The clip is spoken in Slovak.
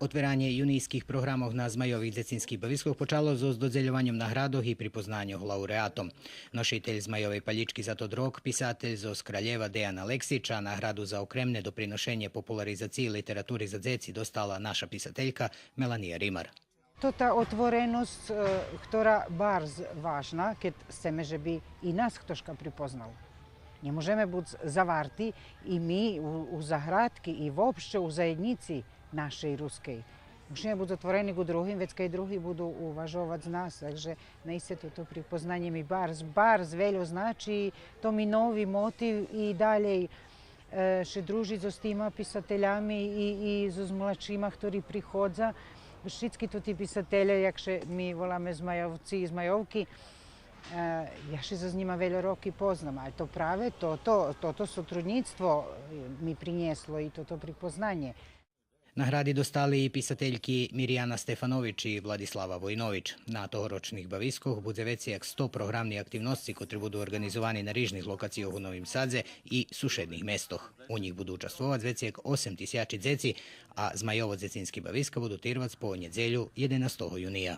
Otveranie junijských programov na zmajových decinských baviskoch počalo so dodzeľovaním nahradoch i pripoznanju laureatom. Nositelj zmajovej paljički za to rok, pisatelj zo Kraljeva Dejan Aleksić, a nagradu za okremne doprinošenje popularizaciji literaturi za deci dostala naša pisateljka Melanija Rimar. To ta otvorenost, która bardzo ważna, kiedy chcemy, żeby i nas ktoś prepoznał. Nie możemy być zawarti i my u zahradki i uopšte u zajednici našej ruskej. Musíme byť otvorení ku druhým, veď keď druhí budú uvažovať z nás. Takže naiste toto pripoznanie mi barz veľa značí, to mi nový motiv i dalej še družiť so s týma pisateljami i so s mladšíma, ktorí prichodza. Všetky tí pisatelje, jak še mi voláme zmajovci i zmajovky, ja še za njima veľa roky poznam, ali to prave, toto sotrudnictvo mi prinieslo i toto pripoznanje. Nagradi dostali i pisateljki Mirjana Stefanović i Vladislava Vojnović. Na tohoročnih baviskoh bude veci jak 100 programnih aktivnosti koji budu organizovani na rižnih lokacijah u Novim Sadze i sušednih mestoh. U njih budu učestvovati veci jak 8000 dzeci, a Zmajovo-Dzecinski baviska budu tirvac po nedjelju 11. junija.